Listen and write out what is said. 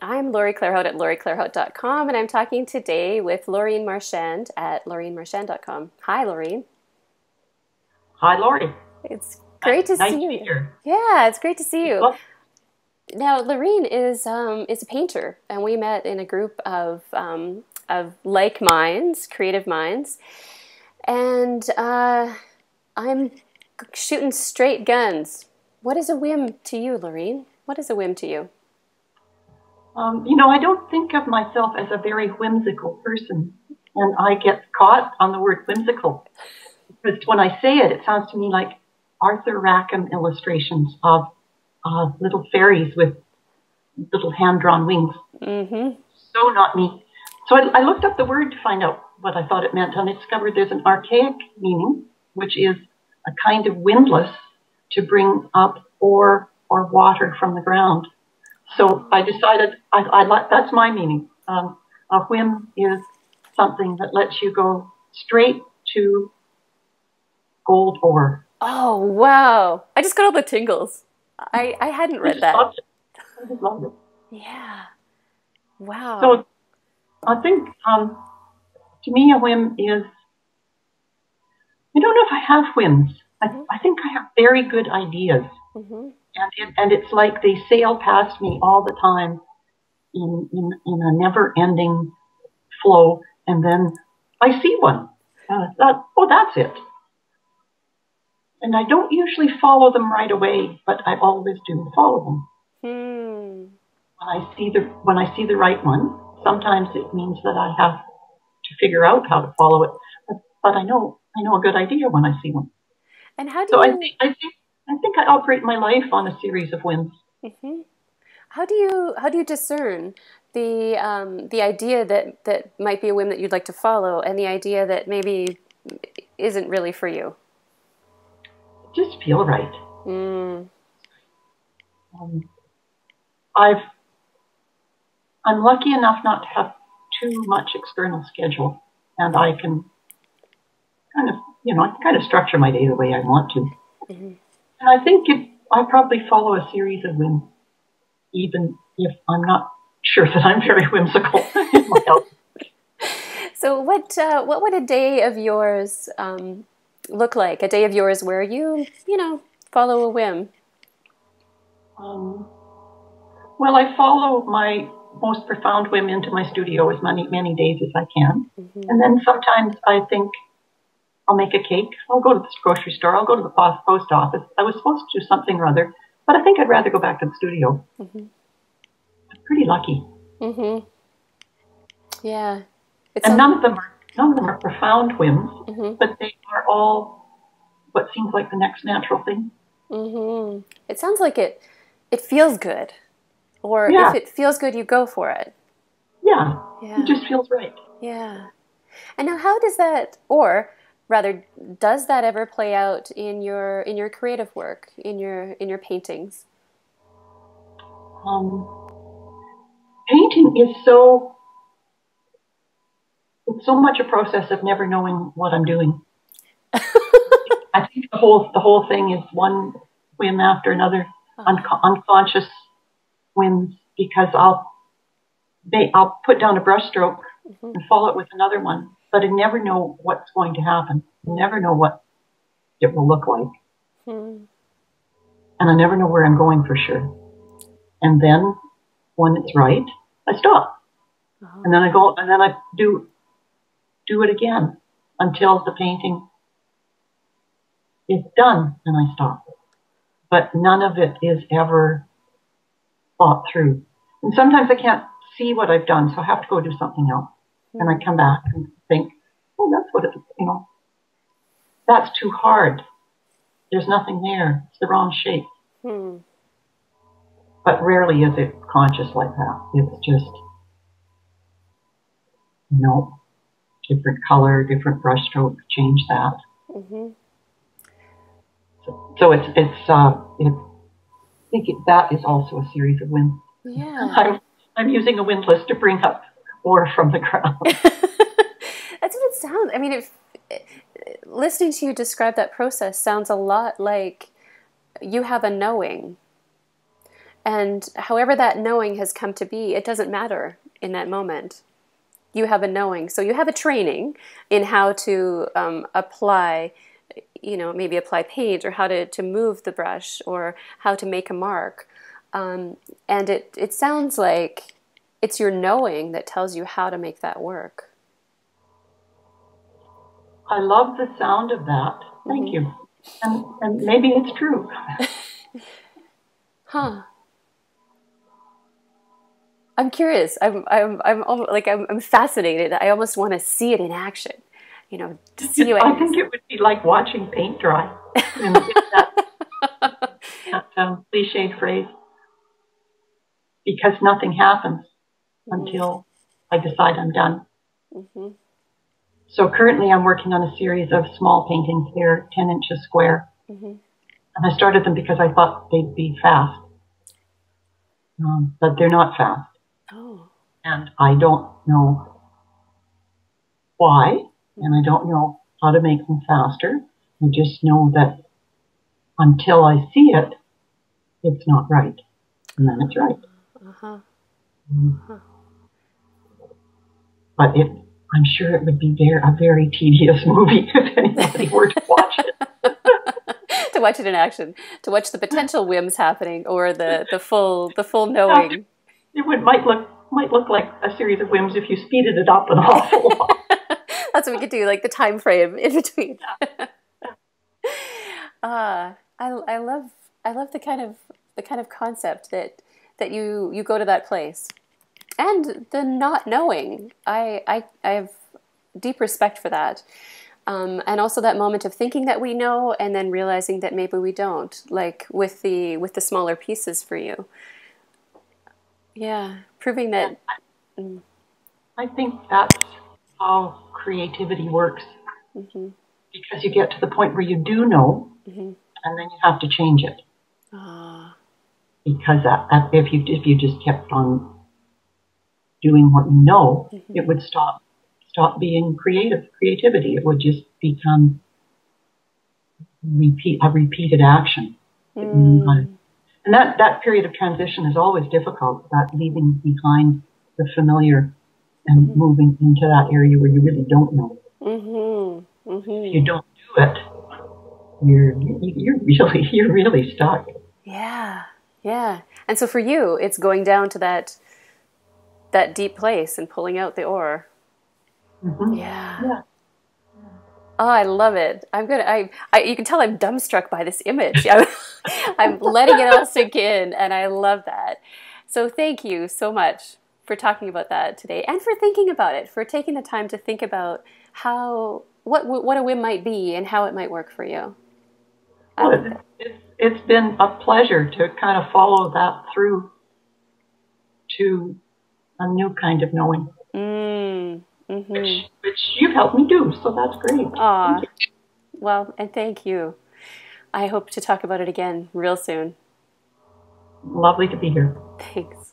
I'm Lori Clairhout at laurieclairhout.com, and I'm talking today with Laureen Marchand at laureenmarchand.com. Hi, Laureen. Hi, Lori. It's great to Nice see to be you. here. Yeah, it's great to see you. Well, Now, Laureen is a painter, and we met in a group of like minds, creative minds, and I'm shooting straight guns. What is a whim to you, Laureen? What is a whim to you? I don't think of myself as a very whimsical person, and I get caught on the word whimsical because when I say it, it sounds to me like Arthur Rackham illustrations of little fairies with little hand-drawn wings. Mm-hmm. So not me. So I looked up the word to find out what I thought it meant, and I discovered there's an archaic meaning, which is a kind of windlass to bring up ore or water from the ground. So I decided I like that's my meaning. A whim is something that lets you go straight to gold ore. Oh, wow. I just got all the tingles. I hadn't I read just that. loved it. I just loved it. Yeah. Wow. So I think to me a whim is I don't know if I have whims. Mm-hmm. I think I have very good ideas, Mm-hmm. and it's like they sail past me all the time in a never-ending flow, and then I see one. That's it. And I don't usually follow them right away, but I always do follow them. Hmm. When I see the right one, sometimes it means that I have to figure out how to follow it. But I know a good idea when I see one. And how do So you I think I operate my life on a series of wins. mhm. How do you discern the idea that might be a whim that you'd like to follow and the idea that maybe isn't really for you? Just feel right. Mm. Um, I've I'm lucky enough not to have too much external schedule, and I can I can kind of structure my day the way I want to. Hmm. And I probably follow a series of whims, even if I'm not sure that I'm very whimsical in my health. So what would a day of yours look like? A day of yours where you follow a whim. Um, well, I follow my most profound whim into my studio as many days as I can. Hmm. And then sometimes I think I'll make a cake. I'll go to the grocery store. I'll go to the post office. I was supposed to do something or other, but I think I'd rather go back to the studio. Hmm. I'm pretty lucky. Hmm. Yeah. It And sounds. none of them are profound whims, Hmm. but they are all what seems like the next natural thing. Hmm. It sounds like it feels good. Or if Yeah, it feels good, you go for it. yeah. It Yeah. just feels right. Yeah. And now how does that, or rather, does that ever play out in your creative work, in your paintings? Um, Painting is it's so much a process of never knowing what I'm doing. I think the whole thing is one whim after another, unconscious whims, because I'll put down a brushstroke Mm-hmm. and follow it with another one, but I never know what's going to happen. I never know what it will look like, Mm-hmm. and I never know where I'm going for sure. And then when it's right, I stop, and then Oh. I go, and then I do it again until the painting is done, and I stop. But none of it is ever thought through. And sometimes I can't see what I've done, so I have to go do something else. And I come back and think, oh, that's what that's too hard. There's nothing there. It's the wrong shape. Hmm. But rarely is it conscious like that. It's just, you know, different color, different brushstroke, change that. Mm-hmm. So I think that is also a series of wins. Yeah. I'm using a windlass to bring up ore from the ground. That's what it sounds. I mean, listening to you describe that process sounds a lot like you have a knowing, And however that knowing has come to be, it doesn't matter in that moment. You have a knowing. So you have a training in how to apply, maybe apply paint, or how to move the brush, or how to make a mark. And it sounds like it's your knowing that tells you how to make that work. I love the sound of that. Thank you. And maybe it's true. Huh. I'm curious. I'm fascinated. I almost want to see it in action. To see you. I think it would be like watching paint dry. And that cliched phrase. Because nothing happens until I decide I'm done. So currently I'm working on a series of small paintings. They're 10 inches square. And I started them because I thought they'd be fast. But they're not fast. Oh. And I don't know why, and I don't know how to make them faster. I just know that until I see it, it's not right. And then it's right. But I'm sure it would be a very tedious movie if anybody were to watch it. To watch it in action, to watch the potential whims happening, or the full knowing. It might look like a series of whims if you speeded it up an awful lot. That's what we could do, like the time frame in between. I love the kind of concept that you go to that place, and the not knowing. I have deep respect for that, and also that moment of thinking that we know, and then realizing that maybe we don't. Like with the smaller pieces for you. Yeah, proving that. I think that's how creativity works. Because you get to the point where you do know, and then you have to change it. Because if you just kept on doing what you know, it would stop being creativity. It would just become a repeated action. And that period of transition is always difficult, that leaving behind the familiar and moving into that area where you really don't know. If you don't do it, you're really stuck. Yeah. And so for you, it's going down to that deep place and pulling out the ore. Yeah. Oh, I love it. You can tell I'm dumbstruck by this image. I'm letting it all sink in, and I love that. So thank you so much for talking about that today, and for thinking about it, for taking the time to think about what a whim might be and how it might work for you. Well, it's been a pleasure to kind of follow that through to a new kind of knowing. Which you've helped me do, so that's great. Aw, well, and thank you. I hope to talk about it again real soon. Lovely to be here. Thanks.